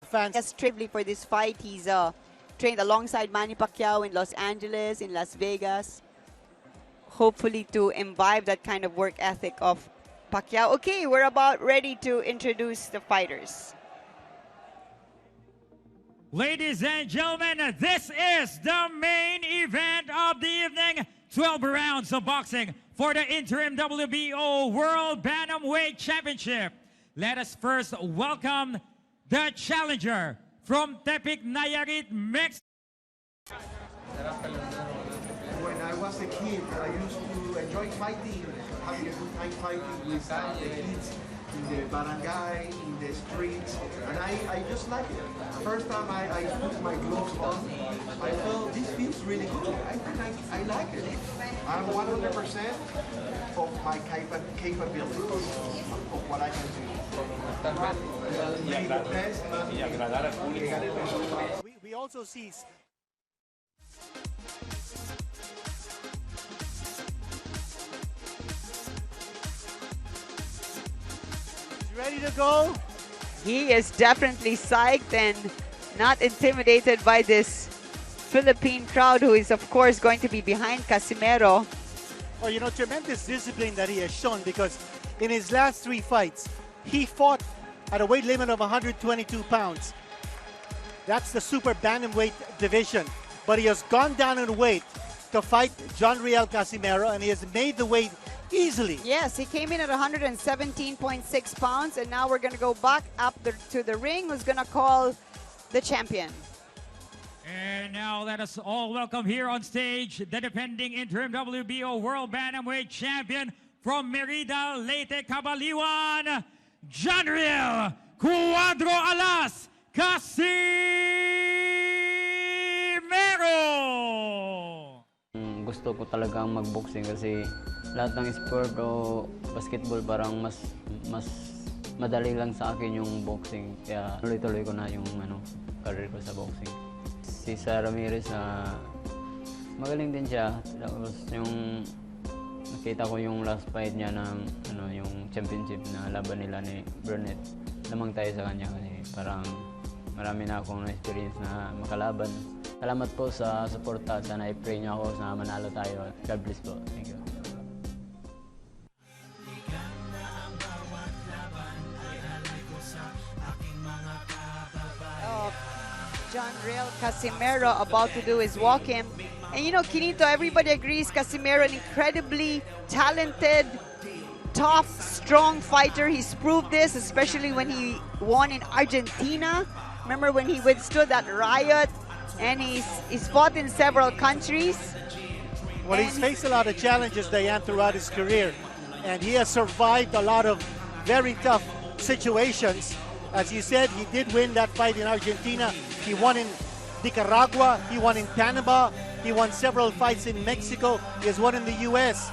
fans. Yes, triply for this fight. He's trained alongside Manny Pacquiao in Los Angeles, in Las Vegas. Hopefully to imbibe that kind of work ethic of Pacquiao. Okay, we're about ready to introduce the fighters. Ladies and gentlemen, this is the main event of the evening. 12 rounds of boxing for the interim WBO World Bantamweight Championship. Let us first welcome the challenger from Tepic, Nayarit, Mexico. When I was a kid, I used to enjoy fighting, having a good time fighting with the kids in the barangay, in the streets, and I just like it. First time I put my gloves on, I felt this feels really good. I think I like it. I'm 100% of my capabilities, of what I can do. We also see ready to go. He is definitely psyched and not intimidated by this Philippine crowd, who is of course going to be behind Casimero. Well, you know, tremendous discipline that he has shown, because in his last 3 fights, he fought at a weight limit of 122 pounds. That's the super bantamweight division. But he has gone down in weight to fight Riel Casimero, and he has made the weight easily. Yes, he came in at 117.6 pounds, and now we're going to go back up to the ring. Who's going to call the champion? And now let us all welcome here on stage the defending interim WBO World Bantamweight Champion from Merida, Leyte, Cabaliwan, Riel Cuadro Alas Casimero. Gusto ko talagang mag-boxing kasi lahat ng sport o basketball parang mas madali lang sa akin yung boxing, kaya tuloy-tuloy ko na yung career ko sa boxing. Cesar Ramirez, magaling din siya. Tapos yung nakita ko yung last fight niya ng yung championship na laban nila ni Burnett. Lamang tayo sa kanya kasi parang marami na akong experience na makalaban. Salamat po sa suporta. Sana i-pray niyo ako na manalo tayo. God bless po. Thank you. Riel Casimero about to do his walk-in. And you know, Quinito, everybody agrees Casimero, an incredibly talented, tough, strong fighter. He's proved this, especially when he won in Argentina. Remember when he withstood that riot? And he's fought in several countries. Well, he's faced a lot of challenges, Diane, throughout his career. And he has survived a lot of very tough situations. As you said, he did win that fight in Argentina. He won in Nicaragua. He won in Panama. He won several fights in Mexico. He has won in the U.S.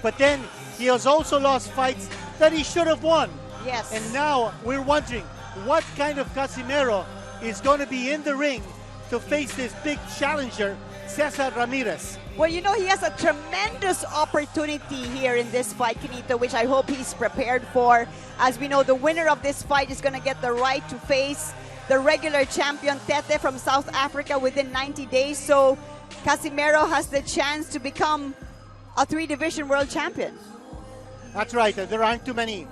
But then he has also lost fights that he should have won. Yes. And now we're wondering what kind of Casimero is going to be in the ring to face this big challenger, Cesar Ramirez. Well, you know, he has a tremendous opportunity here in this fight, Quinito, which I hope he's prepared for. As we know, the winner of this fight is going to get the right to face the regular champion, Tete, from South Africa within 90 days. So Casimero has the chance to become a 3-division world champion. That's right. There aren't too many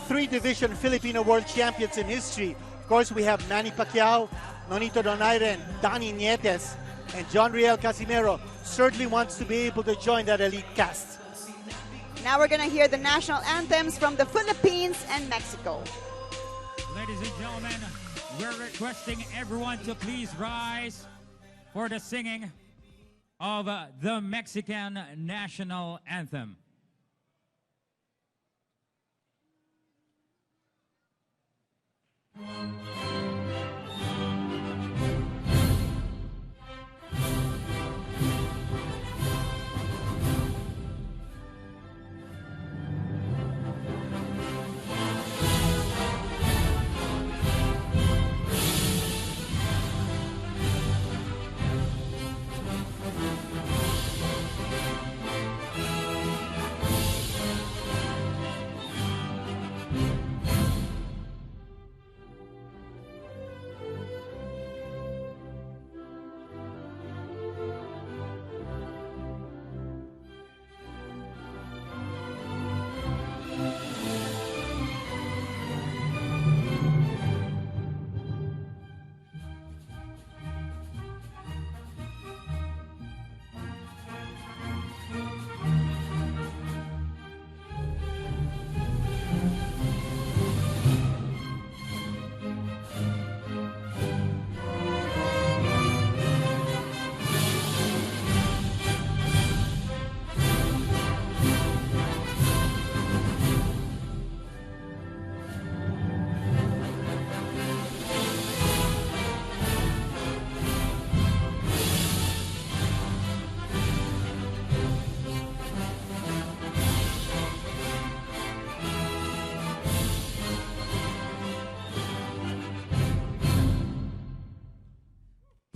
3-division Filipino world champions in history. Of course, we have Manny Pacquiao, Nonito Donaire, and Donnie Nietes. And Riel Casimero certainly wants to be able to join that elite cast. Now we're going to hear the national anthems from the Philippines and Mexico. Ladies and gentlemen, we're requesting everyone to please rise for the singing of the Mexican national anthem.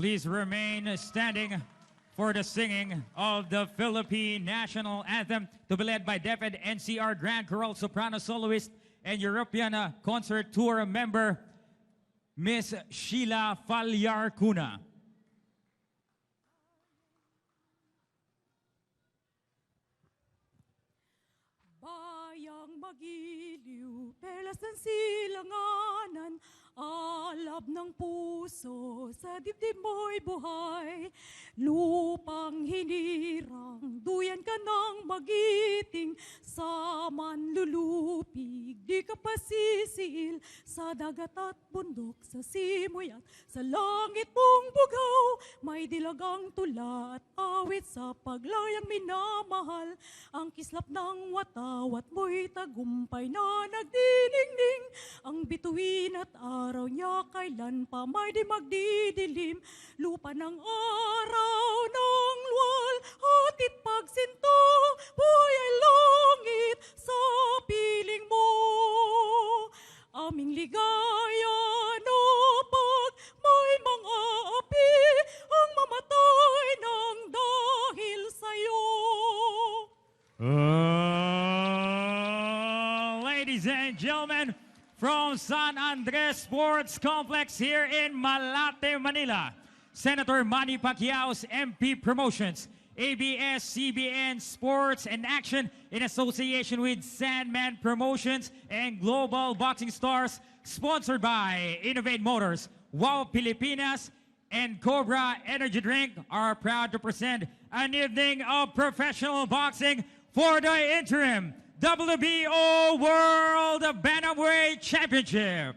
Please remain standing for the singing of the Philippine National Anthem to be led by DepEd NCR Grand Choral Soprano Soloist and European Concert Tour member, Miss Sheila Falyarcuna. Bayang magiliw, perlas ng silanganan, alab ng puso, sa dibdib mo'y buhay. Lupang hinirang, duyan ka ng magiting, sa manlulupig, di ka pasisiil, sa dagat at bundok, sa simoy at sa langit mong bugaw, may dilagang tula at awit sa paglayang minamahal, ang kislap ng watawat mo'y tagumpay na nagdiningning, ang bituin at araw niya kailan pa may di magdidilim, lupa ng araw ng luwal, hatid pagsinto, buhay ay langit sa piling mo. Aming ligaya na pag may mga api, ang mamatay ng dahil sa'yo. Ladies and gentlemen, from San Andres Sports Complex here in Malate, Manila, Senator Manny Pacquiao's MP Promotions, ABS-CBN Sports and Action in association with Sandman Promotions and Global Boxing Stars, sponsored by Innovate Motors, Wow Pilipinas, and Cobra Energy Drink, are proud to present an evening of professional boxing for the interim WBO World Bantamweight Championship.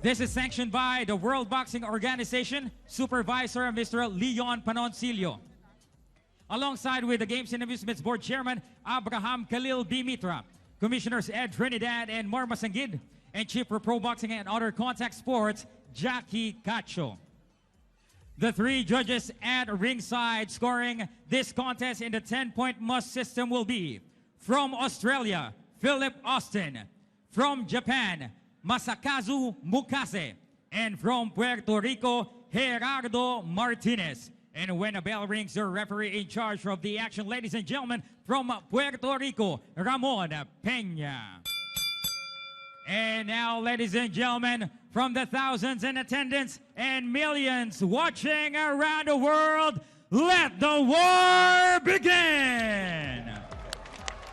This is sanctioned by the World Boxing Organization, Supervisor Mr. Leon Panoncillo. Alongside with the Games and Amusements Board Chairman, Abraham Khalil B. Mitra, Commissioners Ed Trinidad and Marma Sangid, and Chief for Pro Boxing and Other Contact Sports, Jackie Cacho. The three judges at ringside scoring this contest in the 10-point must system will be from Australia, Philip Austin, from Japan, Masakazu Mukase, and from Puerto Rico, Gerardo Martinez. And when a bell rings, the referee in charge of the action, ladies and gentlemen, from Puerto Rico, Ramon Peña. And now, ladies and gentlemen, from the thousands in attendance and millions watching around the world, let the war begin!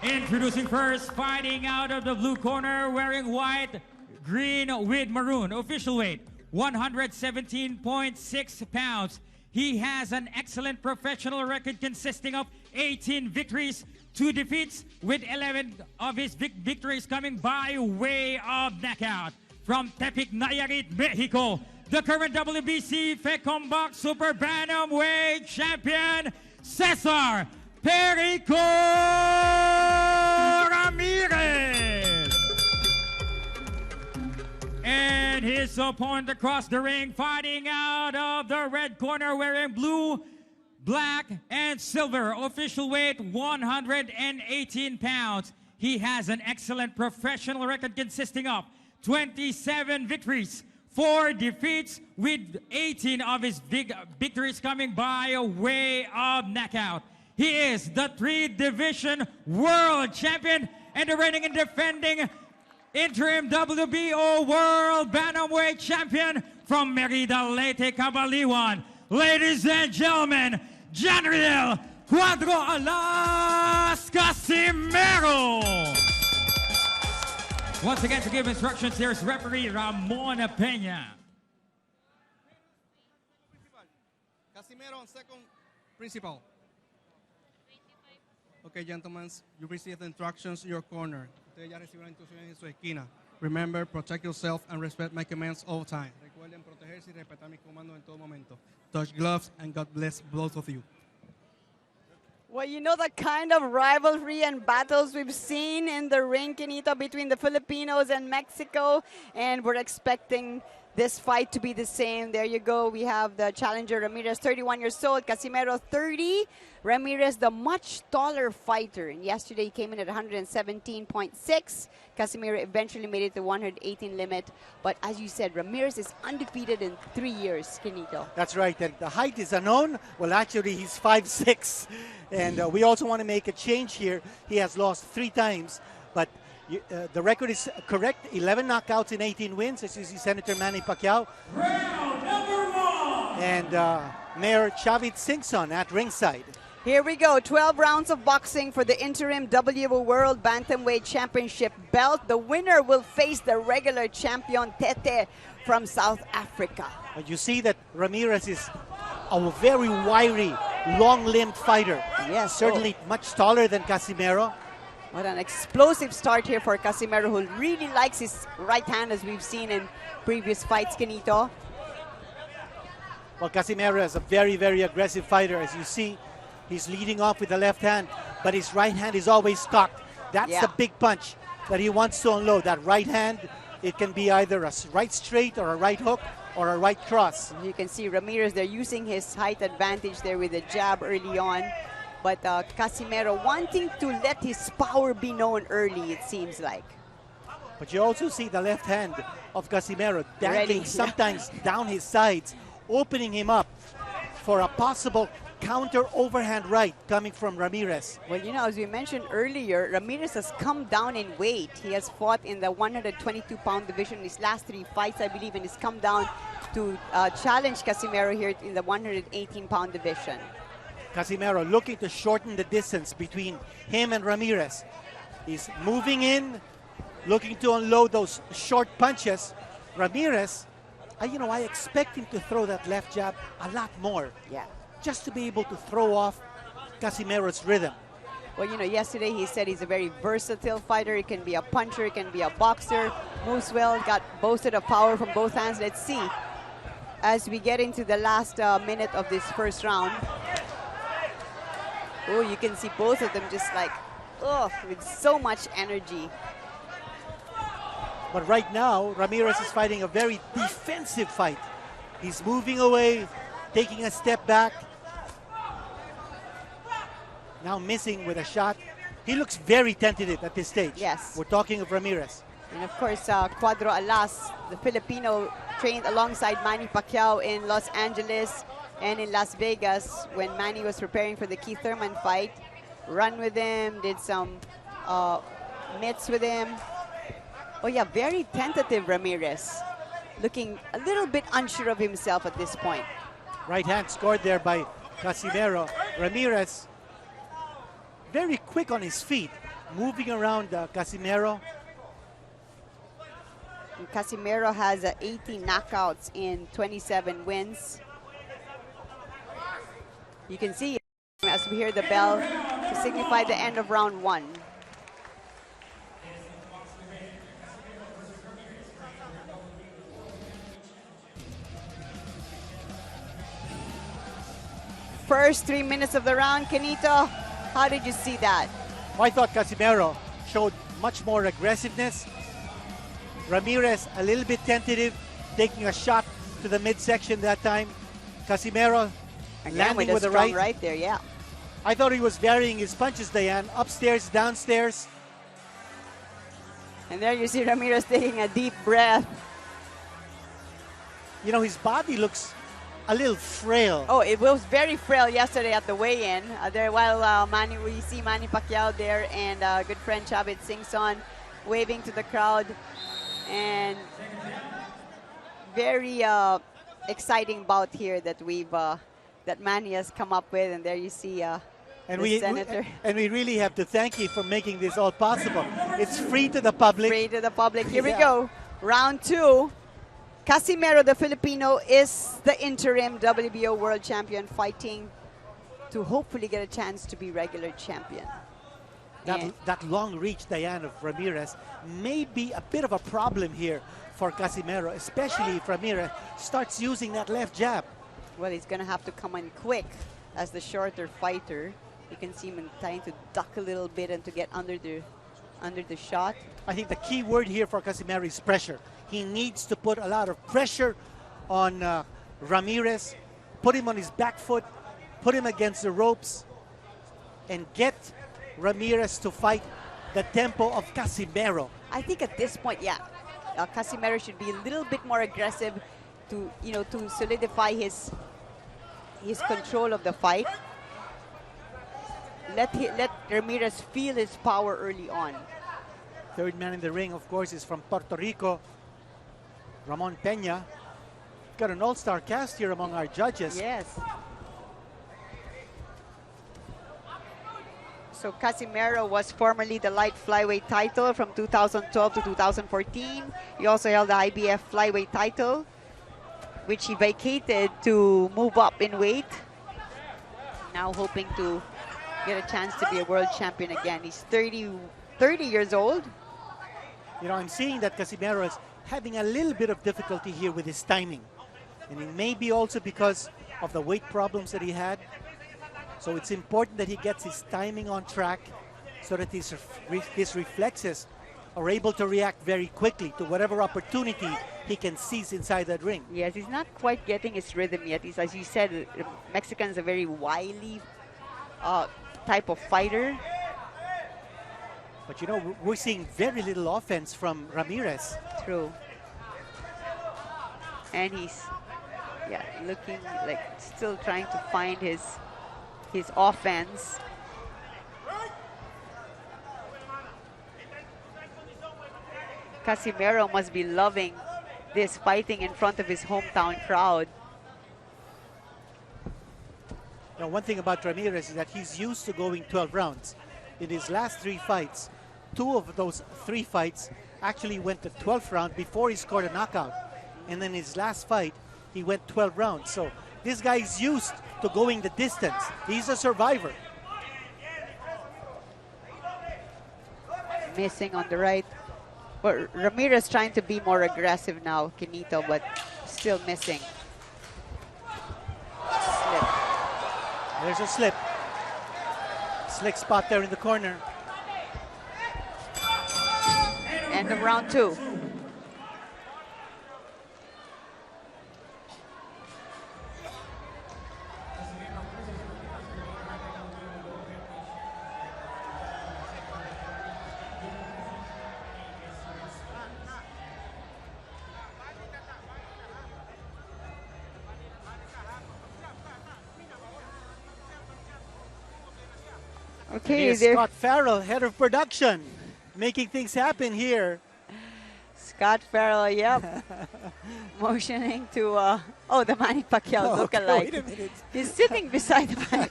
Introducing first, fighting out of the blue corner, wearing white, green with maroon, official weight, 117.6 pounds. He has an excellent professional record consisting of 18 victories, 2 defeats, with 11 of his victories coming by way of knockout. From Tepic, Nayarit, Mexico, the current WBC FECOMBOX Super Bantamweight Champion, Cesar Perico Ramirez. And his opponent across the ring, fighting out of the red corner, wearing blue, black, and silver. Official weight, 118 pounds. He has an excellent professional record consisting of 27 victories, 4 defeats, with 18 of his victories coming by way of knockout. He is the 3-division world champion and the reigning and defending interim WBO World Bantamweight Champion from Merida, Leyte, Cabaliwan. Ladies and gentlemen, John Riel, Cuadro Alas Casimero. Once again, to give instructions, here's referee Ramon Peña. Casimero on second principal. Okay, gentlemen, you received instructions in your corner. Ustedes ya recibieron instrucciones en su esquina. Remember, protect yourself and respect my commands all the time. Recuerden protegerse y respetar mis comandos en todo momento. Touch gloves and God bless both of you. Well, you know the kind of rivalry and battles we've seen in the ring, Quinito, between the Filipinos and Mexico, and we're expecting this fight to be the same. There you go. We have the challenger Ramirez, 31 years old. Casimero, 30. Ramirez, the much taller fighter. And yesterday he came in at 117.6. Casimero eventually made it to 118 limit. But as you said, Ramirez is undefeated in 3 years, Kenito. That's right. And the height is unknown. Well, actually, he's 5'6". And we also want to make a change here. He has lost 3 times. But the record is correct. 11 knockouts in 18 wins. As you see, Senator Manny Pacquiao. Round number 1. And Mayor Chavit Singson at ringside. Here we go, 12 rounds of boxing for the interim WBO World Bantamweight Championship belt. The winner will face the regular champion Tete from South Africa. You see that Ramirez is a very wiry, long-limbed fighter. Yes. Certainly much taller than Casimero. What an explosive start here for Casimero, who really likes his right hand, as we've seen in previous fights, Kenito. Well, Casimero is a very, very aggressive fighter. As you see, he's leading off with the left hand, but his right hand is always cocked. That's the big punch that he wants to unload. That right hand, it can be either a right straight or a right hook or a right cross. You can see Ramirez, they're using his height advantage there with the jab early on. But Casimero wanting to let his power be known early, it seems like. But you also see the left hand of Casimero dangling sometimes down his sides, opening him up for a possible counter overhand right coming from Ramirez. Well, you know, as we mentioned earlier, Ramirez has come down in weight. He has fought in the 122-pound division in his last 3 fights, I believe, and he's come down to challenge Casimero here in the 118-pound division. Casimero looking to shorten the distance between him and Ramirez. He's moving in, looking to unload those short punches. Ramirez, I expect him to throw that left jab a lot more. Yeah. Just to be able to throw off Casimero's rhythm. Well, you know, yesterday he said he's a very versatile fighter. He can be a puncher, he can be a boxer. Moves well, got boasted of power from both hands. Let's see as we get into the last minute of this first round. Oh, you can see both of them just like, with so much energy. But right now, Ramirez is fighting a very defensive fight. He's moving away, taking a step back. Now missing with a shot. He looks very tentative at this stage. Yes. We're talking of Ramirez. And of course, Cuadro Alas, the Filipino, trained alongside Manny Pacquiao in Los Angeles and in Las Vegas when Manny was preparing for the Keith Thurman fight. Run with him, did some mitts with him. Oh yeah, very tentative Ramirez. Looking a little bit unsure of himself at this point. Right hand scored there by Casimero. Ramirez, very quick on his feet, moving around Casimero. And Casimero has 18 knockouts in 27 wins. You can see as we hear the bell to signify the end of round 1. First 3 minutes of the round, Kenito, how did you see that? I thought Casimero showed much more aggressiveness. Ramirez a little bit tentative, taking a shot to the midsection that time. Casimero landing with the right there, yeah. I thought he was varying his punches, Diane, upstairs, downstairs. And there you see Ramirez taking a deep breath. You know, his body looks a little frail. Oh, it was very frail yesterday at the weigh-in. While we see Manny Pacquiao there and good friend Chavit Singson waving to the crowd. And very exciting bout here that that Manny has come up with. And there you see Senator. And we really have to thank you for making this all possible. It's free to the public. Free to the public. Here we go. Round 2. Casimero, the Filipino, is the interim WBO World Champion, fighting to hopefully get a chance to be regular champion. That long reach, Diane, of Ramirez may be a bit of a problem here for Casimero, especially if Ramirez starts using that left jab. Well, he's going to have to come in quick as the shorter fighter. You can see him trying to duck a little bit and to get under the shot. I think the key word here for Casimero is pressure. He needs to put a lot of pressure on Ramirez, put him on his back foot, put him against the ropes, and get Ramirez to fight the tempo of Casimero. I think at this point, yeah, Casimero should be a little bit more aggressive to, to solidify his control of the fight. Let Ramirez feel his power early on. Third man in the ring, of course, is from Puerto Rico, Ramon Peña. Got an all-star cast here among our judges. Yes. So Casimero was formerly the light flyweight title from 2012 to 2014. He also held the IBF flyweight title, which he vacated to move up in weight. Now hoping to get a chance to be a world champion again. He's 30 years old. You know, I'm seeing that Casimero is having a little bit of difficulty here with his timing. And it may be also because of the weight problems that he had. So it's important that he gets his timing on track so that his reflexes are able to react very quickly to whatever opportunity he can seize inside that ring. Yes, he's not quite getting his rhythm yet. He's, as you said, Mexican's a very wily type of fighter. But you know, we're seeing very little offense from Ramirez. True. And he's, yeah, looking like still trying to find his offense. Casimero must be loving this fighting in front of his hometown crowd. Now, one thing about Ramirez is that he's used to going 12 rounds. In his last 3 fights, 2 of those 3 fights actually went to 12th round before he scored a knockout. And then his last fight, he went 12 rounds. So this guy is used to going the distance. He's a survivor. Missing on the right. Well, Ramirez trying to be more aggressive now, Quinito, but still missing. Slip. There's a slip. Slick spot there in the corner. End of round 2. Okay, Here's there. Scott Farrell, head of production, making things happen here. Scott Farrell, yep. Motioning to, the Manny Pacquiao lookalike. Wait a minute. He's sitting beside the Manny.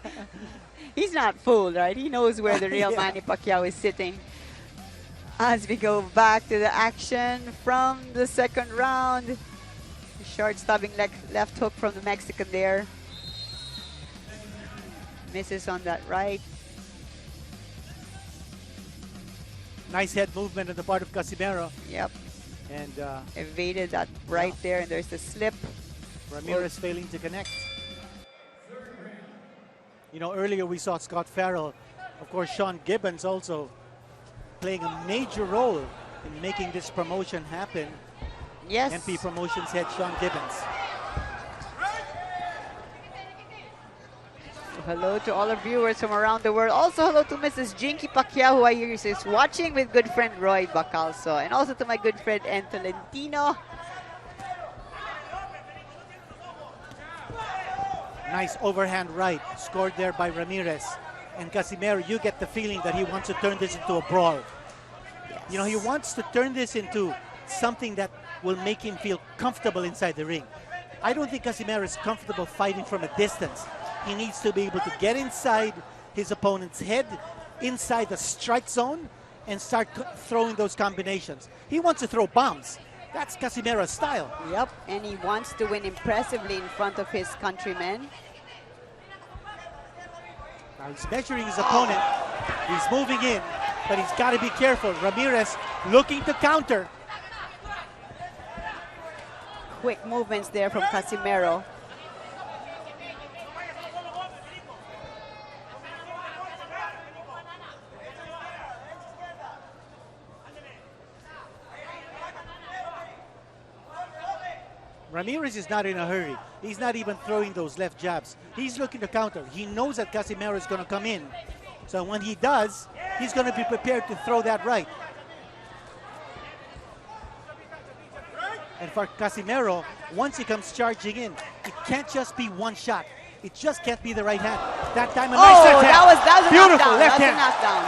He's not fooled, right? He knows where the real Yeah. Manny Pacquiao is sitting. As we go back to the action from the second round. Short stabbing left hook from the Mexican there. Misses on that right. Nice head movement on the part of Casimero. Yep. And Evaded that right there, and there's the slip. Ramirez failing to connect. You know, earlier we saw Scott Farrell. Of course, Sean Gibbons also playing a major role in making this promotion happen. Yes. MP Promotions head Sean Gibbons. Hello to all our viewers from around the world. Also hello to Mrs. Jinky Pacquiao, who I hear is watching with good friend Roy Bacalso. And also to my good friend En Tolentino. Nice overhand right scored there by Ramirez. And Casimero, you get the feeling that he wants to turn this into a brawl. Yes. You know, he wants to turn this into something that will make him feel comfortable inside the ring. I don't think Casimero is comfortable fighting from a distance. He needs to be able to get inside his opponent's head, inside the strike zone, and start throwing those combinations. He wants to throw bombs. That's Casimero's style. Yep, and he wants to win impressively in front of his countrymen. Now he's measuring his opponent. He's moving in, but he's got to be careful. Ramirez looking to counter. Quick movements there from Casimero. Ramirez is not in a hurry. He's not even throwing those left jabs. He's looking to counter. He knows that Casimero is going to come in. So when he does, he's going to be prepared to throw that right. And for Casimero, once he comes charging in, it can't just be one shot. It just can't be the right hand. That time a nice left hand. That was a Beautiful knockdown. left That's hand. a knockdown.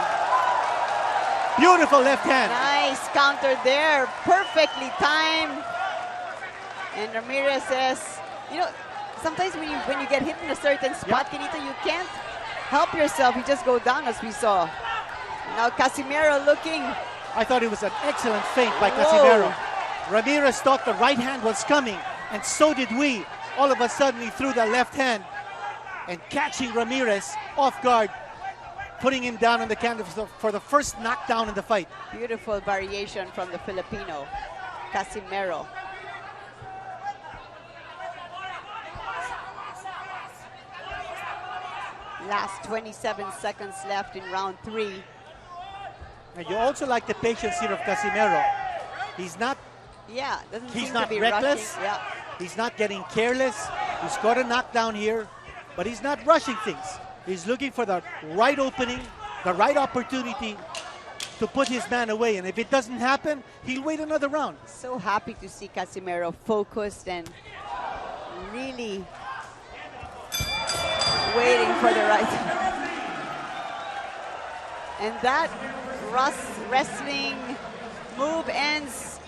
Beautiful left hand. Nice counter there. Perfectly timed. And Ramirez says, you know, sometimes when you get hit in a certain spot, Kinito, you can't help yourself. You just go down, as we saw. Now Casimero looking. I thought it was an excellent feint by Whoa. Casimero. Ramirez thought the right hand was coming, and so did we. All of a sudden, he threw the left hand, and catching Ramirez off guard, putting him down on the canvas for the first knockdown in the fight. Beautiful variation from the Filipino, Casimero. Last 27 seconds left in round 3. And you also like the patience here of Casimero. He's not Doesn't He's seem not to be reckless. rushing. Yeah. He's not getting careless. He's got a knockdown here, but he's not rushing things. He's looking for the right opening, the right opportunity to put his man away. And if it doesn't happen, he'll wait another round. So happy to see Casimero focused and really waiting for the right. And that wrestling move ends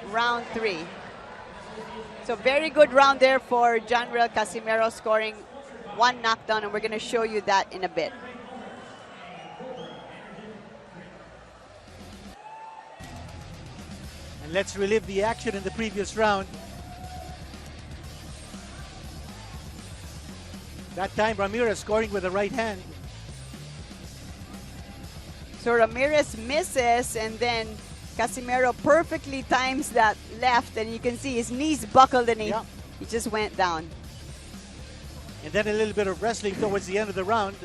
round 3. So very good round there for Riel Casimero, scoring 1 knockdown, and we're going to show you that in a bit. And let's relive the action in the previous round. That time Ramirez scoring with the right hand. So Ramirez misses, and then Casimero perfectly times that left, and you can see his knees buckled, and he just went down. And then a little bit of wrestling towards the end of the round.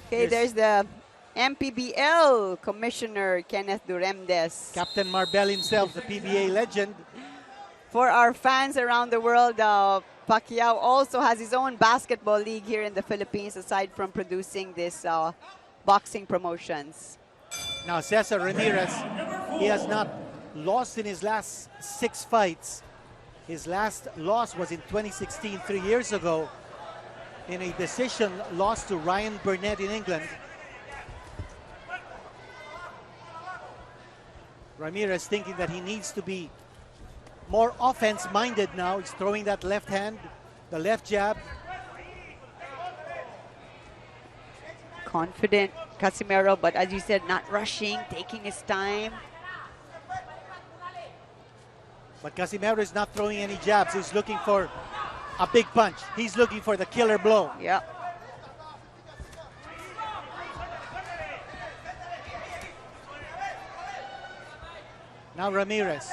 Okay, there's the MPBL Commissioner Kenneth Duremdes. Captain Marbel himself, the PBA legend. For our fans around the world, Pacquiao also has his own basketball league here in the Philippines, aside from producing this boxing promotions. Now Cesar Ramirez, he has not lost in his last 6 fights. His last loss was in 2016, 3 years ago, in a decision loss to Ryan Burnett in England. Ramirez thinking that he needs to be more offense-minded now. He's throwing that left hand, the left jab. Confident Casimero, but as you said, not rushing, taking his time. But Casimero is not throwing any jabs. He's looking for a big punch. He's looking for the killer blow. Yeah. Now Ramirez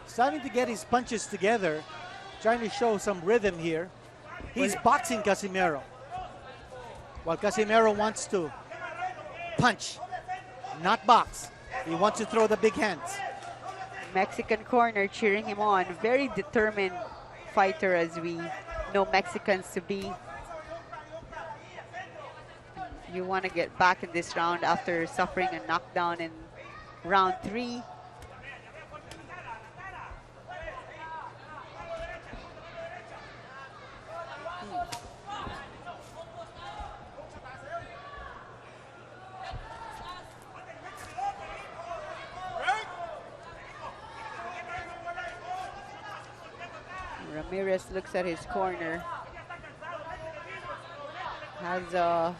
starting to get his punches together, trying to show some rhythm here. He's boxing Casimero, while Casimero wants to punch, not box. He wants to throw the big hands. Mexican corner cheering him on. Very determined fighter, as we know Mexicans to be. You want to get back in this round after suffering a knockdown in round 3. Ramirez looks at his corner. Has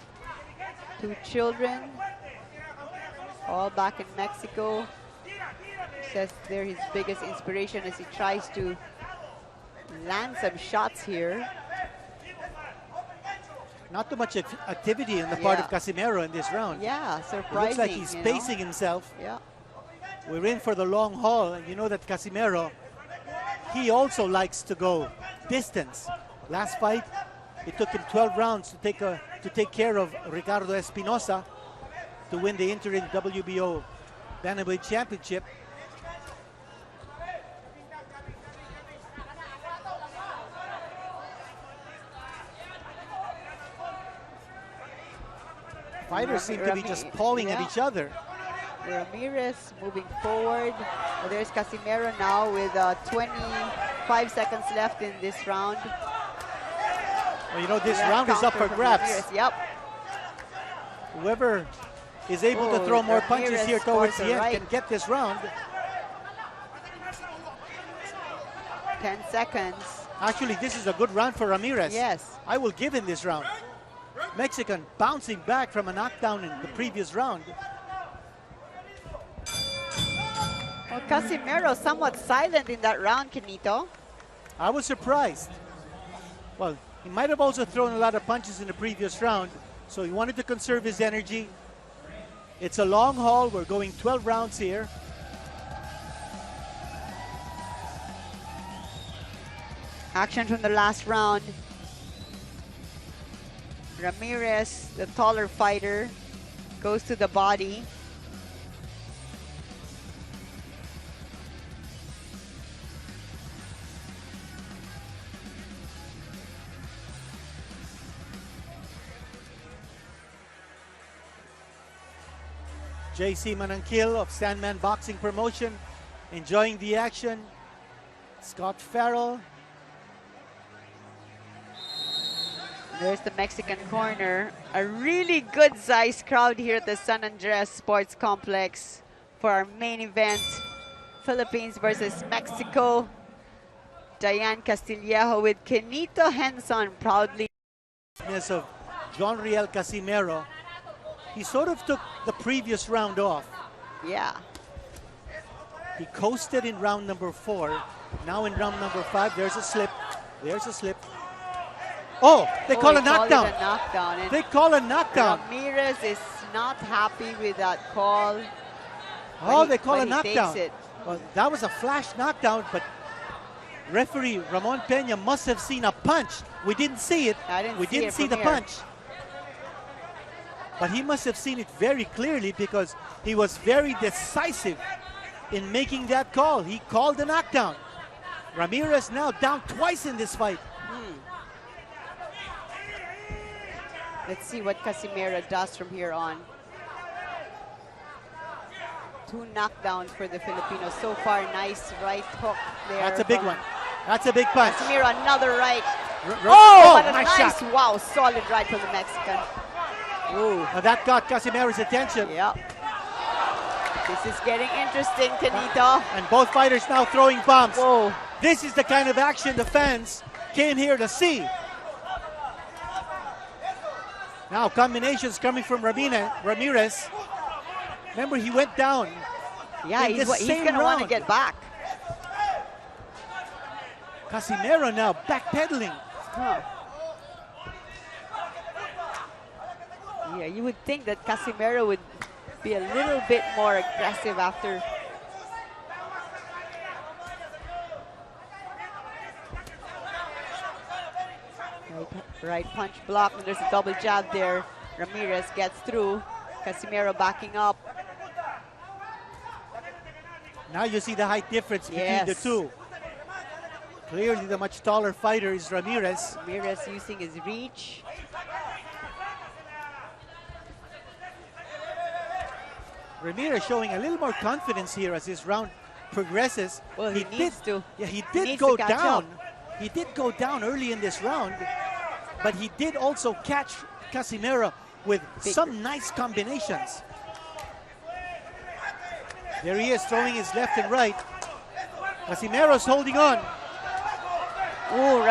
2 children, all back in Mexico. Says they're his biggest inspiration as he tries to land some shots here. Not too much activity on the part of Casimero in this round. Yeah, It surprising. looks like he's pacing himself. Yeah. We're in for the long haul, and you know that Casimero, he also likes to go distance. Last fight, it took him 12 rounds to take care of Ricardo Espinosa to win the interim WBO Bantamweight Championship. Fighters seem to be just pawing at each other. Ramirez moving forward. There's Casimero now with 25 seconds left in this round. Well, you know, this round is up for grabs. Ramirez, yep. Whoever is able to throw more punches here towards the end can get this round. 10 seconds. Actually, this is a good round for Ramirez. Yes. I will give him this round. Mexican bouncing back from a knockdown in the previous round. Well, Casimero somewhat silent in that round, Kenito. I was surprised. Well, he might have also thrown a lot of punches in the previous round, so he wanted to conserve his energy. It's a long haul. We're going 12 rounds here. Action from the last round. Ramirez, the taller fighter, goes to the body. JC Manangkil of Sandman Boxing Promotion enjoying the action. Scott Farrell. There's the Mexican corner. A really good sized crowd here at the San Andres Sports Complex for our main event. Philippines versus Mexico. Diane Castillejo with Kenito Henson proudly. Of John Riel Casimero. He sort of took the previous round off. Yeah. He coasted in round number 4. Now in round number 5, there's a slip. There's a slip. Oh, they call a knockdown. They call a knockdown. Ramirez is not happy with that call. Oh, they call a knockdown. Well, that was a flash knockdown, but referee Ramon Peña must have seen a punch. We didn't see it. We didn't see the punch. But he must have seen it very clearly because he was very decisive in making that call. He called the knockdown. Ramirez now down twice in this fight. Let's see what Casimero does from here on. 2 knockdowns for the Filipinos so far. Nice right hook there. That's a big one. That's a big punch. Casimero, another right. Oh, but a nice shot. Wow, solid right from the Mexican. Ooh. Now that got Casimero's attention. Yep. This is getting interesting, Kenito. And both fighters now throwing bombs. Whoa. This is the kind of action the fans came here to see. Now combinations coming from Ramirez. Remember, he went down. Yeah, he's going to want to get back. Casimero now backpedaling. Huh. Yeah, you would think that Casimero would be a little bit more aggressive after. Right punch block, and there's a double jab there. Ramirez gets through. Casimero backing up. Now you see the height difference between the two. Clearly the much taller fighter is Ramirez. Ramirez using his reach. Ramirez showing a little more confidence here as this round progresses. Well, he needs to. Yeah, he did go down. He did go down early in this round, but he did also catch Casimero with some nice combinations. There he is throwing his left and right. Casimero's holding on. Oh,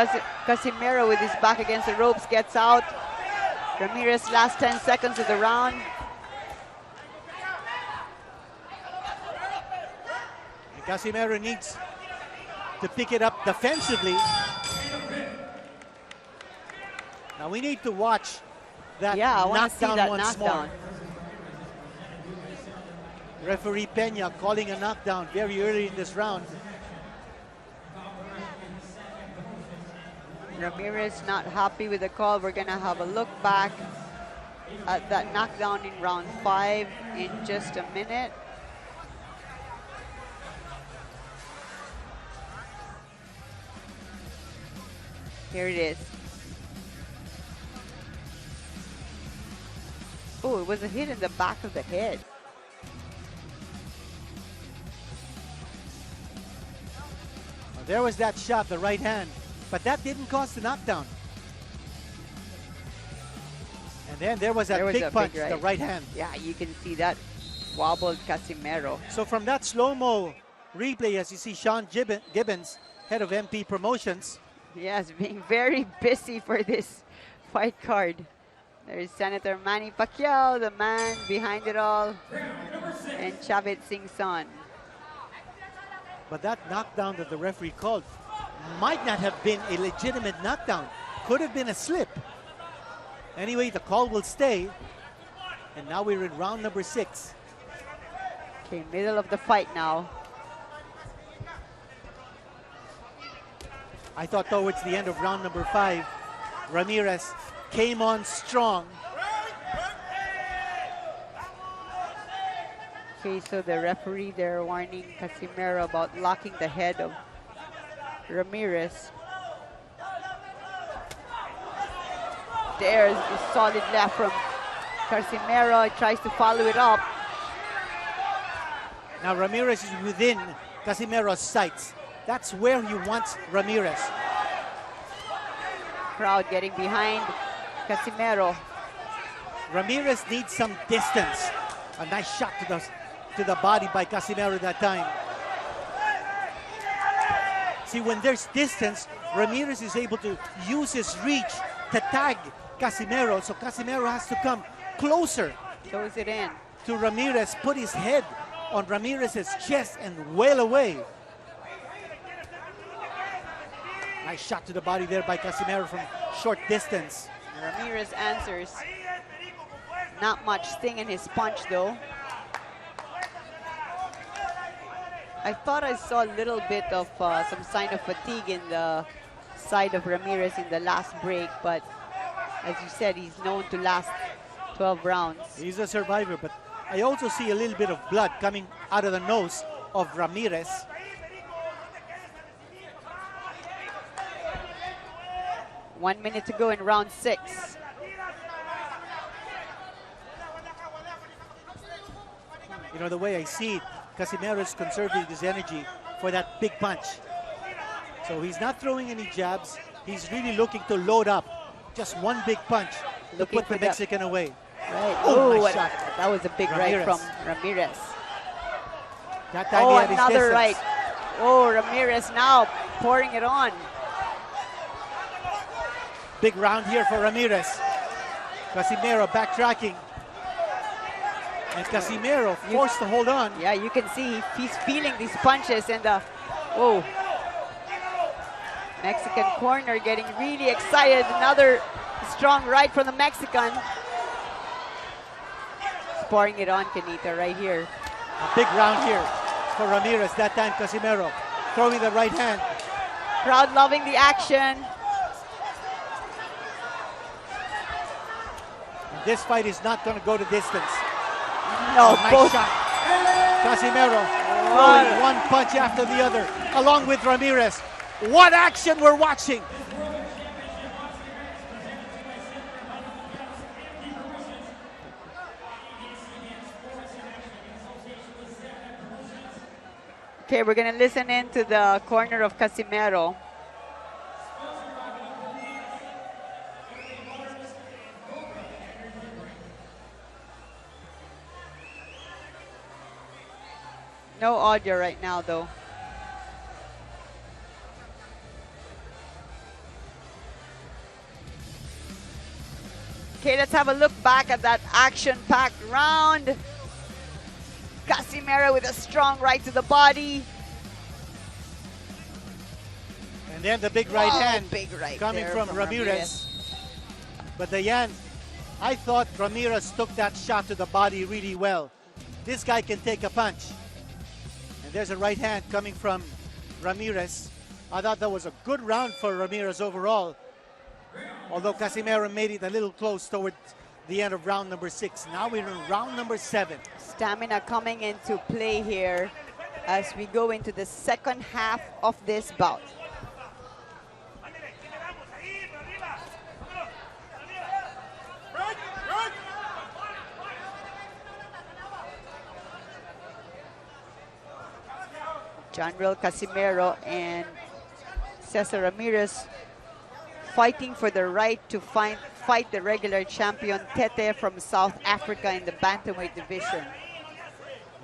Casimero with his back against the ropes gets out. Ramirez last 10 seconds of the round. Casimero needs to pick it up defensively. Now we need to watch that knockdown once more. Referee Peña calling a knockdown very early in this round. Ramirez not happy with the call. We're going to have a look back at that knockdown in round 5 in just a minute. Here it is. Oh, it was a hit in the back of the head. Well, there was that shot, the right hand, but that didn't cause the knockdown. And then there was that big punch, the right hand. Yeah, you can see that wobbled Casimero. So from that slow-mo replay, as you see Sean Gibbons, head of MP Promotions. Yes, being very busy for this fight card. There's Senator Manny Pacquiao, the man behind it all, and Chavit Singh Son. But that knockdown that the referee called might not have been a legitimate knockdown. Could have been a slip. Anyway, the call will stay. And now we're in round number 6. Okay, middle of the fight now. I thought towards the end of round number 5, Ramirez came on strong. Okay, so the referee there warning Casimero about locking the head of Ramirez. There's the solid left from Casimero. Tries to follow it up. Now Ramirez is within Casimero's sights. That's where you want Ramirez. Crowd getting behind Casimero. Ramirez needs some distance. A nice shot to the body by Casimero that time. See, when there's distance, Ramirez is able to use his reach to tag Casimero. So Casimero has to come closer. Close it in. To Ramirez, put his head on Ramirez's chest and wail away. Nice shot to the body there by Casimero from short distance. Ramirez answers. Not much sting in his punch though. I thought I saw a little bit of some sign of fatigue in the side of Ramirez in the last break, but as you said, he's known to last 12 rounds. He's a survivor, but I also see a little bit of blood coming out of the nose of Ramirez. One minute to go in round 6. You know, the way I see it, Casimero is conserving his energy for that big punch. So he's not throwing any jabs. He's really looking to load up. Just one big punch to put the Mexican away. Right. Oh, nice shot. That was a big Ramirez. right from Ramirez. That time he had his another distance. right. Oh, Ramirez now pouring it on. Big round here for Ramirez. Casimero backtracking. And Casimero forced to hold on. Yeah, you can see he's feeling these punches and Mexican corner getting really excited. Another strong right from the Mexican. He's pouring it on, Kenita, right here. A big round here for Ramirez. That time Casimero throwing the right hand. Crowd loving the action. And this fight is not going to go to distance. No, nice shot. Casimero throwing one punch after the other, along with Ramirez. What action we're watching! Okay, we're gonna listen in to the corner of Casimero. No audio right now, though. Okay, let's have a look back at that action-packed round. Casimero with a strong right to the body. And then the big right hand big right coming from Ramirez. But the end, I thought Ramirez took that shot to the body really well. This guy can take a punch. And there's a right hand coming from Ramirez. I thought that was a good round for Ramirez overall. Although Casimero made it a little close towards the end of round number 6. Now we're in round number 7. Stamina coming into play here as we go into the second half of this bout. John Riel Casimero and Cesar Ramirez fighting for the right to fight the regular champion Tete from South Africa in the bantamweight division.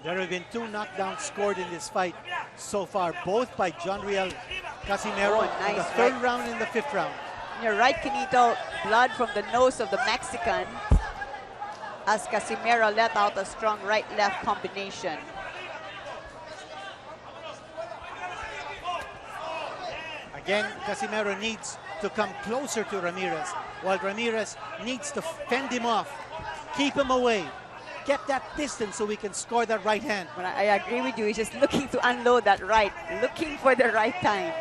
There have been 2 knockdowns scored in this fight so far, both by John Riel Casimero in the 3rd round and the 5th round. You're right, Quinito. Blood from the nose of the Mexican as Casimero let out a strong right-left combination. Again, Casimero needs to come closer to Ramirez, while Ramirez needs to fend him off, keep him away, get that distance so we can score that right hand. But I agree with you. He's just looking to unload that right, looking for the right time.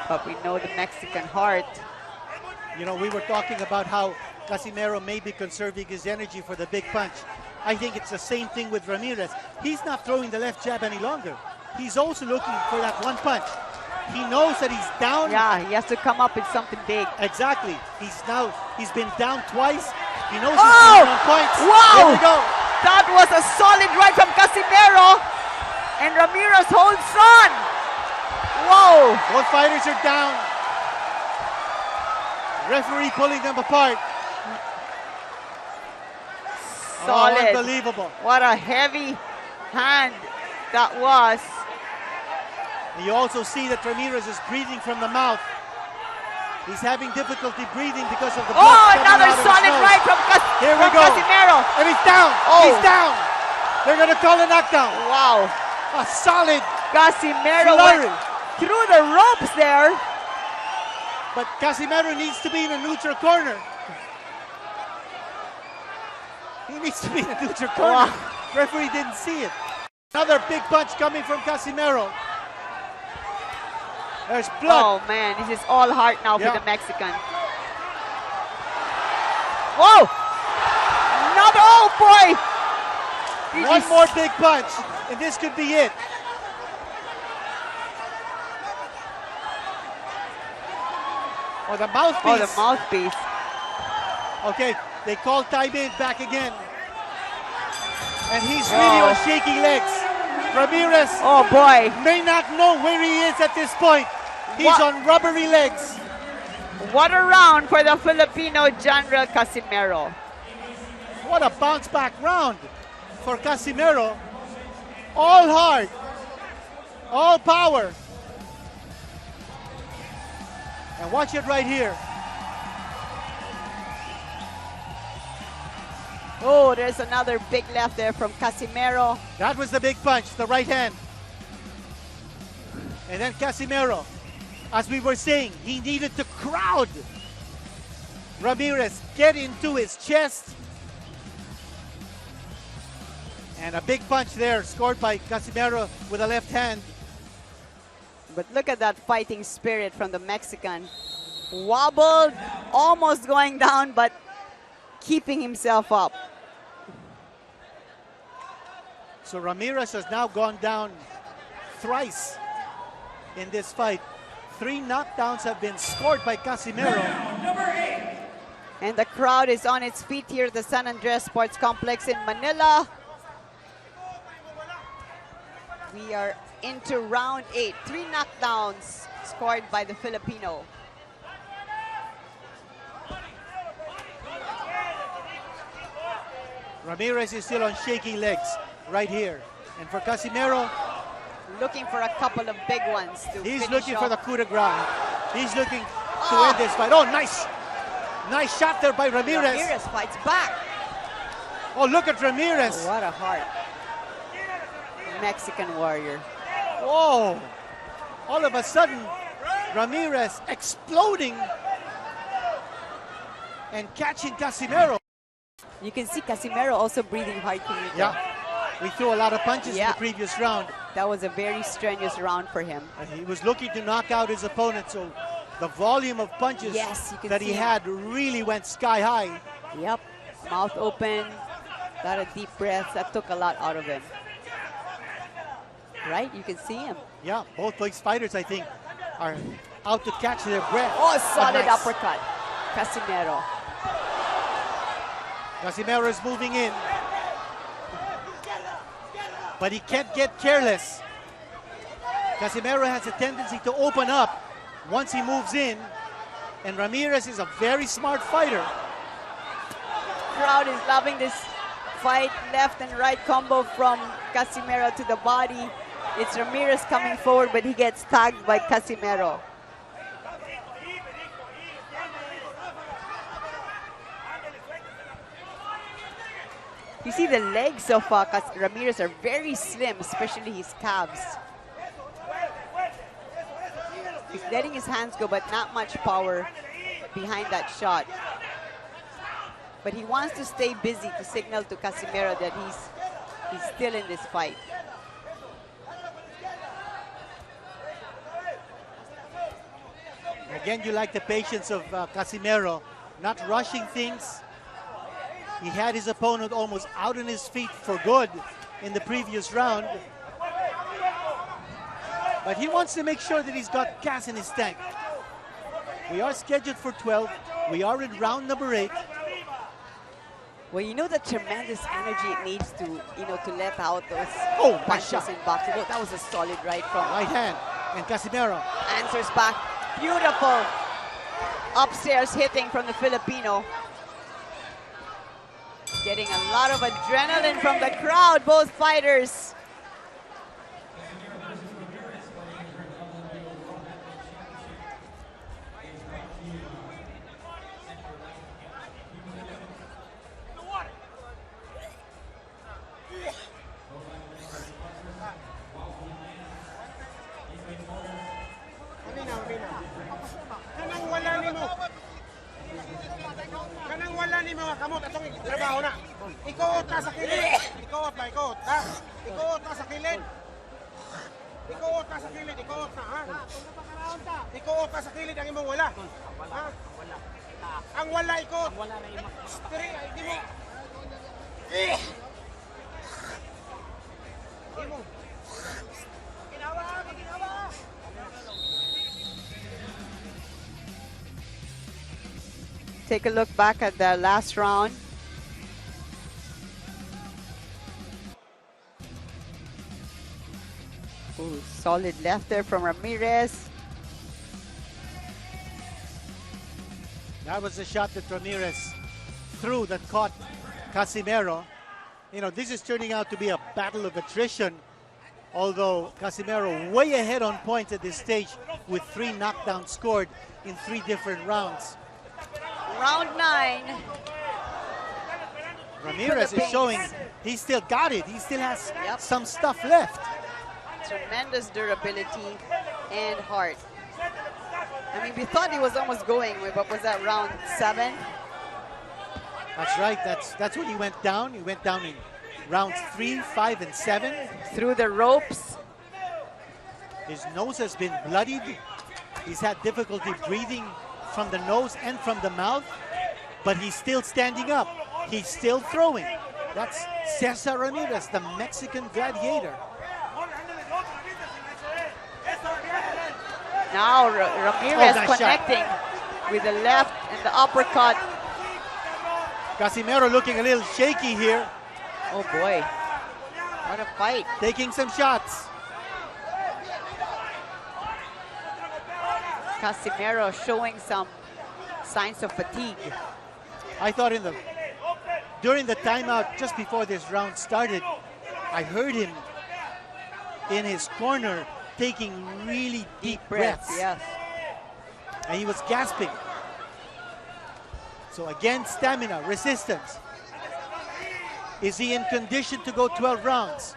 But we know the Mexican heart. You know, we were talking about how Casimero may be conserving his energy for the big punch. I think it's the same thing with Ramirez. He's not throwing the left jab any longer. He's also looking for that one punch. He knows that he's down. Yeah, he has to come up with something big. Exactly. He's been down twice. He knows he's down on points. Wow! Here we go. That was a solid right from Casimero. And Ramirez holds on. Whoa! Both fighters are down. Referee pulling them apart. Solid. Oh, unbelievable. What a heavy hand that was. You also see that Ramirez is breathing from the mouth. He's having difficulty breathing because of the blood. Oh, another solid right from Casimero. And he's down. Oh. He's down. They're going to call a knockdown. Wow. A solid Casimero flurry. went through the ropes there. But Casimero needs to be in a neutral corner. He needs to be in a neutral corner. Wow. Referee didn't see it. Another big punch coming from Casimero. There's blood. Oh man, this is all heart now Yeah. for the Mexican. Whoa! Another, oh boy! One more big punch, and this could be it. Oh, the mouthpiece. Oh, the mouthpiece. Okay, they call time in back again. And he's really on shaky legs. Ramirez Oh boy. may not know where he is at this point. He's on rubbery legs. What a round for the Filipino John Riel Casimero. What a bounce back round for Casimero. All heart, all power. And watch it right here. Oh, there's another big left there from Casimero. That was the big punch, the right hand. And then Casimero, as we were saying, he needed to crowd Ramirez, get into his chest. And a big punch there, scored by Casimero with a left hand. But look at that fighting spirit from the Mexican. Wobbled, almost going down, but keeping himself up. So Ramirez has now gone down thrice in this fight. 3 knockdowns have been scored by Casimero. And the crowd is on its feet here at the San Andres Sports Complex in Manila. We are into round 8. 3 knockdowns scored by the Filipino. Ramirez is still on shaky legs right here. And for Casimero, Looking for a couple of big ones to he's finish looking for off. the coup de grace. He's looking to end this fight. Oh, nice. Nice shot there by Ramirez. Ramirez fights back. Oh, look at Ramirez. What a heart. Mexican warrior. Whoa. All of a sudden, Ramirez exploding and catching Casimero. You can see Casimero also breathing hard. Yeah. We threw a lot of punches in the previous round. That was a very strenuous round for him. And he was looking to knock out his opponent, so the volume of punches that he had really went sky high. Yep, mouth open, got a deep breath. That took a lot out of him. Right, you can see him. Yeah, both these fighters, I think, are out to catch their breath. Oh, solid nice. uppercut, Casimero. Casimero is moving in. but he can't get careless. Casimero has a tendency to open up once he moves in, and Ramirez is a very smart fighter. Crowd is loving this fight. Left and right combo from Casimero to the body. It's Ramirez coming forward, but he gets tagged by Casimero. You see the legs of Ramirez are very slim, especially his calves. He's letting his hands go, but not much power behind that shot. But he wants to stay busy to signal to Casimero that he's still in this fight. Again, you like the patience of Casimero, not rushing things. He had his opponent almost out on his feet for good in the previous round. But he wants to make sure that he's got gas in his tank. We are scheduled for 12. We are in round number 8. Well, you know the tremendous energy it needs to, to let out those punches punches in boxing. Well, that was a solid right from right hand. And Casimero answers back. Beautiful upstairs hitting from the Filipino. Getting a lot of adrenaline from the crowd, both fighters. Ikuot ka sa kilid. Ikuot na, ikuot. Ha? Ikuot ka sa kilid. Ikuot ka sa kilid. Ikuot na, ha? Ikuot ka sa kilid ang imong wala. Ha? Ang wala, ikuot. Diri, hindi mo. Imo. Ginawa, ginawa. Take a look back at the last round. Ooh, solid left there from Ramirez. That was the shot that Ramirez threw that caught Casimero. This is turning out to be a battle of attrition, although Casimero way ahead on points at this stage with 3 knockdowns scored in 3 different rounds. Round 9. Ramirez is showing he still got it. He still has some stuff left. Tremendous durability and heart. I mean, we thought he was almost going, but was that round 7? That's right. That's when he went down. He went down in rounds 3, 5, and 7. Through the ropes. His nose has been bloodied. He's had difficulty breathing from the nose and from the mouth, but he's still standing up. He's still throwing. That's Cesar Ramirez, the Mexican gladiator. Now Ramirez connecting with the left and the uppercut. Casimero looking a little shaky here. Oh boy, what a fight. Taking some shots. Casimero showing some signs of fatigue. I thought during the timeout just before this round started, I heard him in his corner taking really deep breaths. Yes. And he was gasping. So again, stamina, resistance. Is he in condition to go 12 rounds?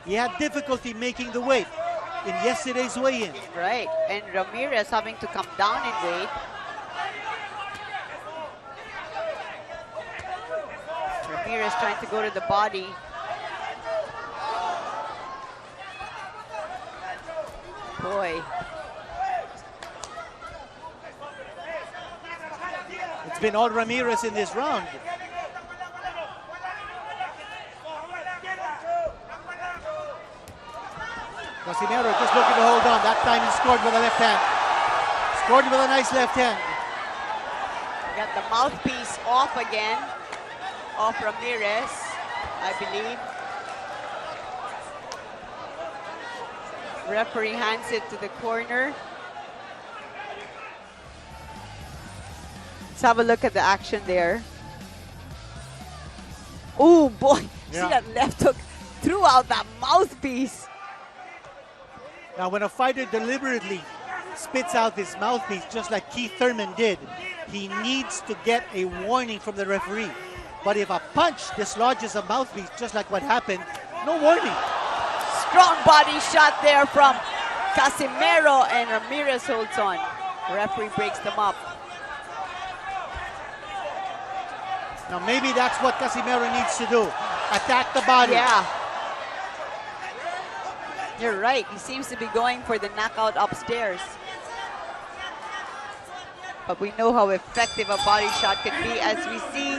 He had difficulty making the weight in yesterday's weigh-in. Right, and Ramirez having to come down in weight. Ramirez trying to go to the body. Boy. It's been all Ramirez in this round. Casimero just looking to hold on. That time he scored with a left hand. Scored with a nice left hand. Got the mouthpiece off again, off Ramirez, I believe. Referee hands it to the corner. Let's have a look at the action there. Oh boy, Yeah. see that left hook threw out that mouthpiece. Now, when a fighter deliberately spits out his mouthpiece, just like Keith Thurman did, he needs to get a warning from the referee. But if a punch dislodges a mouthpiece, just like what happened, no warning. Strong body shot there from Casimero, and Ramirez holds on. Referee breaks them up. Now, maybe that's what Casimero needs to do. Attack the body. Yeah. You're right. He seems to be going for the knockout upstairs. But we know how effective a body shot can be as we see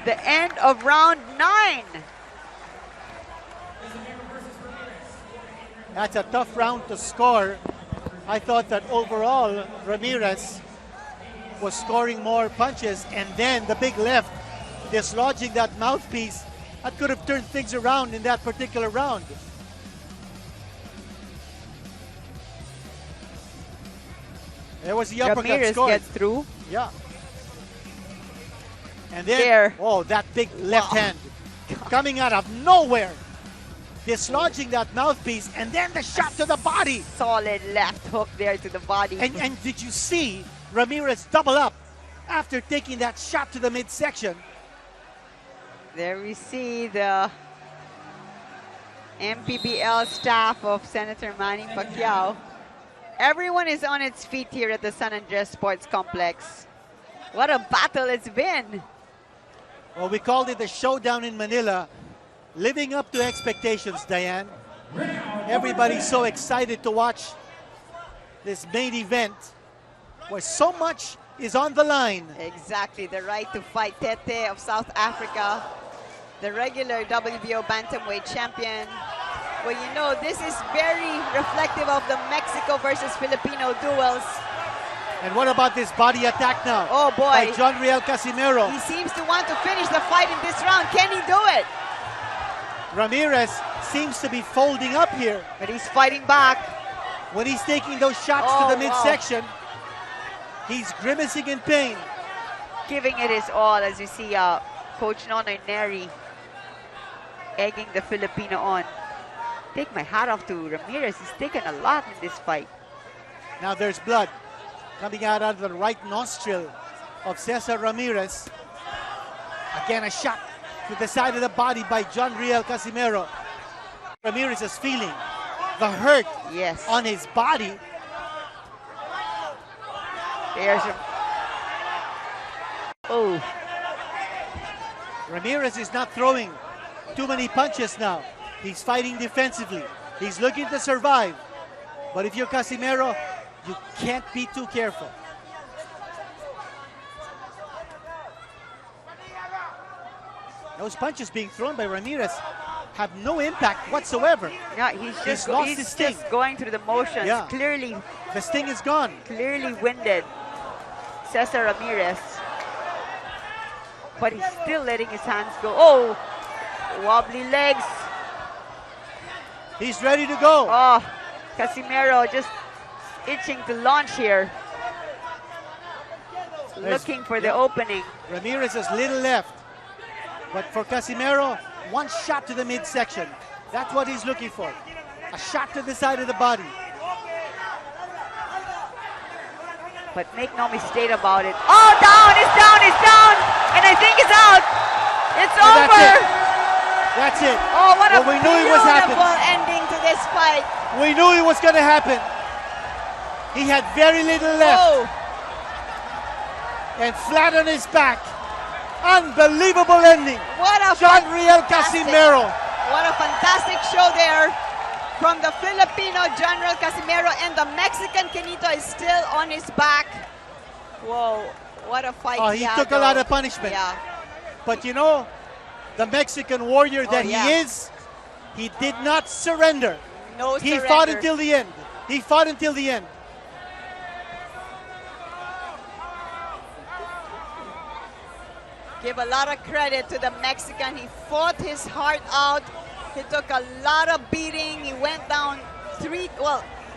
the end of round 9. That's a tough round to score. I thought that overall, Ramirez was scoring more punches, and then the big left dislodging that mouthpiece, that could have turned things around in that particular round. There was the uppercut Ramirez scored. gets through. Yeah. And then, There. oh, that big left hand coming out of nowhere, dislodging that mouthpiece, and then the shot to the body. Solid left hook there to the body. And did you see Ramirez double up after taking that shot to the midsection? There we see the MPBL staff of Senator Manny Pacquiao. Everyone is on its feet here at the San Andres Sports Complex. What a battle it's been. Well, we called it the showdown in Manila, living up to expectations, Diane. Everybody's so excited to watch this main event where so much is on the line. Exactly, the right to fight Tete of South Africa, the regular WBO bantamweight champion. Well, you know, this is very reflective of the Mexico versus Filipino duels. And what about this body attack now? Oh boy. By John Riel Casimero. He seems to want to finish the fight in this round. Can he do it? Ramirez seems to be folding up here. But he's fighting back. When he's taking those shots Oh, to the wow. midsection, he's grimacing in pain. Giving it his all as you see Coach Nonoy Neri egging the Filipino on. Take my hat off to Ramirez. He's taken a lot in this fight. Now there's blood coming out of the right nostril of Cesar Ramirez. Again, a shot to the side of the body by John Riel Casimero. Ramirez is feeling the hurt Yes. on his body. There's a... Oh. Ramirez is not throwing too many punches now. He's fighting defensively. He's looking to survive. But if you're Casimero, you can't be too careful. Those punches being thrown by Ramirez have no impact whatsoever. Yeah, he's just, lost he's his sting. just going through the motions. Yeah. Clearly The sting is gone. winded. Cesar Ramirez. But he's still letting his hands go. Oh! Wobbly legs. He's ready to go. Oh, Casimero just itching to launch here. Looking for the opening. Ramirez has little left. But for Casimero, one shot to the midsection. That's what he's looking for. A shot to the side of the body. But make no mistake about it. Oh, down, it's down, it's down. And I think it's out. It's And over. That's it. Oh, what a Well, we knew it was happening. beautiful ending to this fight. We knew it was going to happen. He had very little left. Oh, And flat on his back. Unbelievable ending. what a John Riel fantastic- Casimero. What a fantastic show there from the Filipino John Riel Casimero, and the Mexican Kenito is still on his back. Whoa, what a fight. Oh, he had, took a lot though. of punishment. Yeah. But you know, the Mexican warrior that yeah. he is, he did not surrender. No He surrender. fought until the end. He fought until the end. Give a lot of credit to the Mexican. He fought his heart out. He took a lot of beating. He went down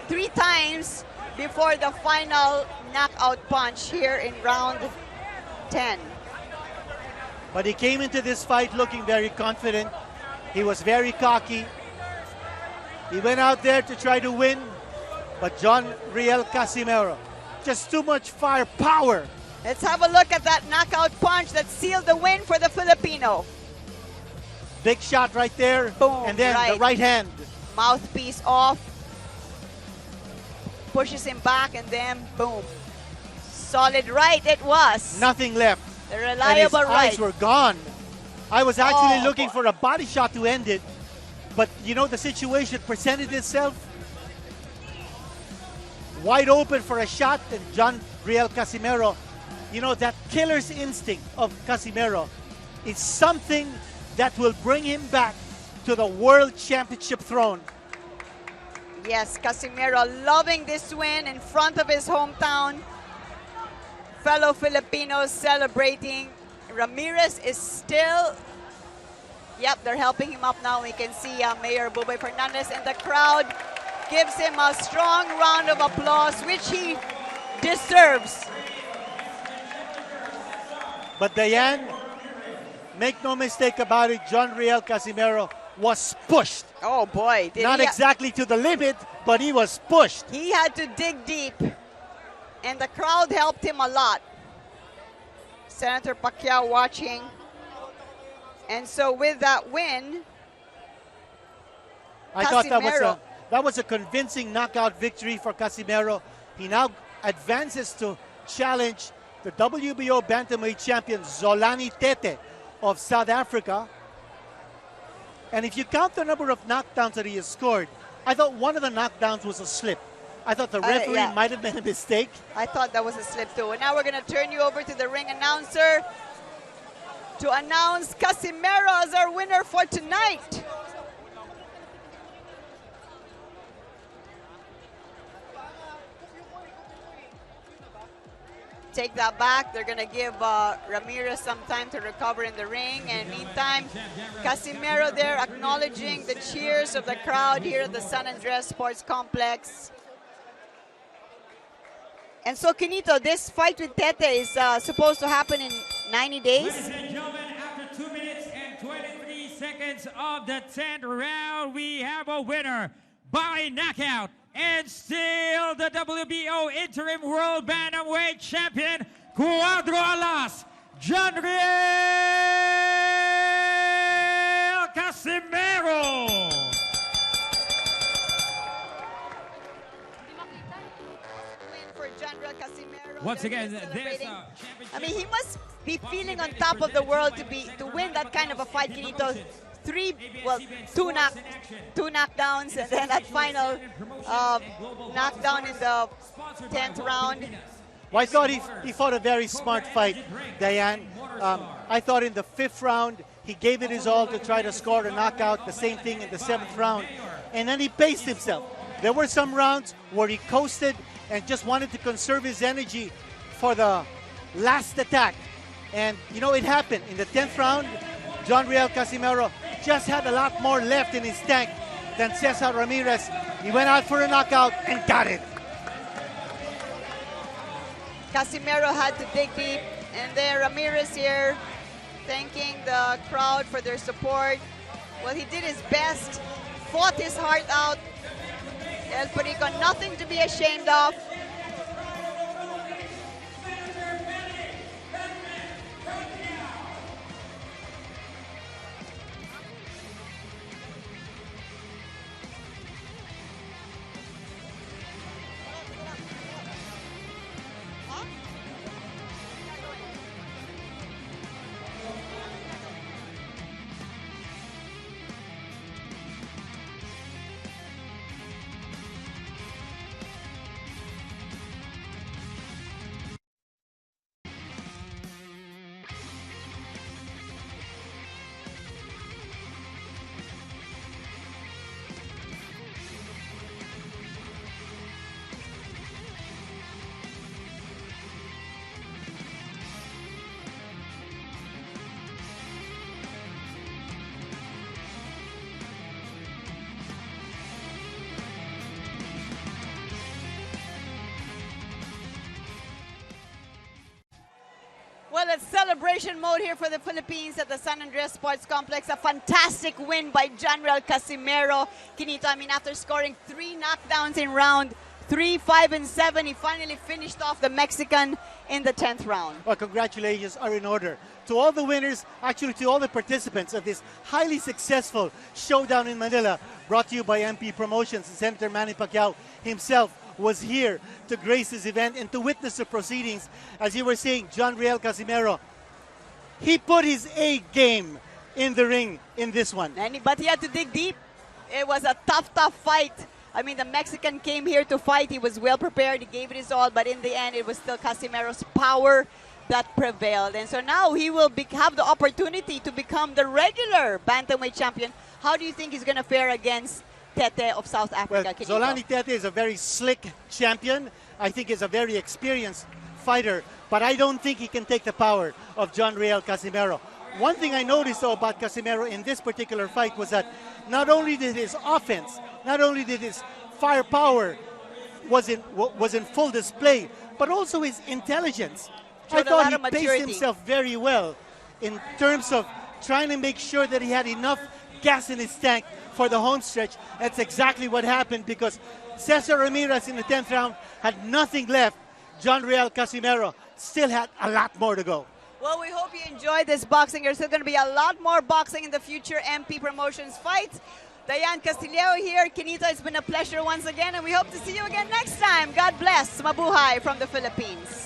3 times before the final knockout punch here in round 10. But he came into this fight looking very confident. He was very cocky. He went out there to try to win, but Riel Casimero, just too much firepower. Let's have a look at that knockout punch that sealed the win for the Filipino. Big shot right there. Boom, and then right. the right hand. Mouthpiece off. Pushes him back and then boom. Solid right it was. Nothing left. The reliable and his right. eyes were gone. I was actually looking boy. for a body shot to end it, but you know, the situation presented itself wide open for a shot, and Riel Casimero, you know, that killer's instinct of Casimero is something that will bring him back to the World Championship throne. Yes, Casimero loving this win in front of his hometown. Fellow Filipinos celebrating. Ramirez is still, yep, they're helping him up now. We can see Mayor Buboy Fernandez, and the crowd gives him a strong round of applause, which he deserves. But Diane, make no mistake about it, Riel Casimero was pushed. Oh boy. Not exactly to the limit, but he was pushed. He had to dig deep, and the crowd helped him a lot. Senator Pacquiao watching. And so with that win, I thought that was a convincing knockout victory for Casimero. He now advances to challenge the WBO bantamweight champion Zolani Tete of South Africa. And if you count the number of knockdowns that he has scored, I thought one of the knockdowns was a slip. I thought the referee might have made a mistake. I thought that was a slip too. And now we're going to turn you over to the ring announcer to announce Casimero as our winner for tonight. Take that back. They're going to give Ramirez some time to recover in the ring. And meantime, Casimero there acknowledging the cheers of the crowd here at the San Andres Sports Complex. And so, Quinito, this fight with Tete is supposed to happen in 90 days? Ladies and gentlemen, after 2 minutes and 23 seconds of the 10th round, we have a winner by knockout and still the WBO Interim World Bantamweight Champion, Cuadro Alas, Riel Casimero. Once again, there's I mean, he must be feeling on top of the world to win that kind of a fight, Quinito. Two knockdowns, and then that final knockdown in the 10th round. Well, I thought he fought a very smart fight, Diane. I thought in the 5th round, he gave it his all to try to score a knockout. The same thing in the 7th round. And then he paced himself. There were some rounds where he coasted and just wanted to conserve his energy for the last attack. And, you know, it happened. In the 10th round, Riel Casimero just had a lot more left in his tank than Cesar Ramirez. He went out for a knockout and got it. Casimero had to dig deep, and then Ramirez here thanking the crowd for their support. Well, he did his best, fought his heart out. El Perico, nothing to be ashamed of. Well, it's celebration mode here for the Philippines at the San Andres Sports Complex. A fantastic win by John Riel Casimero. Kinito, I mean, after scoring 3 knockdowns in round 3, 5, and 7, he finally finished off the Mexican in the 10th round. Well, congratulations are in order to all the winners, actually to all the participants of this highly successful showdown in Manila, brought to you by MP Promotions. Senator Manny Pacquiao himself was here to grace this event and to witness the proceedings. As you were saying, John Riel Casimero, he put his A game in the ring in this one. But he had to dig deep. It was a tough fight. I mean, the Mexican came here to fight. He was well prepared. He gave it his all. But in the end, it was still Casimero's power that prevailed. And so now he will have the opportunity to become the regular bantamweight champion. How do you think he's going to fare against Tete of South Africa? Well, Zolani Tete is a very slick champion. I think he's a very experienced fighter. But I don't think he can take the power of John Riel Casimero. One thing I noticed, though, about Casimero in this particular fight was that not only did his offense, not only did his firepower was in full display, but also his intelligence. I thought he paced himself very well in terms of trying to make sure that he had enough gas in his tank for the home stretch. That's exactly what happened, because Cesar Ramirez in the 10th round had nothing left. John Riel Casimero still had a lot more to go. Well, we hope you enjoyed this boxing. There's still going to be a lot more boxing in the future MP Promotions fights. Diane Castillero here. Kinito, it's been a pleasure once again, and we hope to see you again next time. God bless. Mabuhay from the Philippines.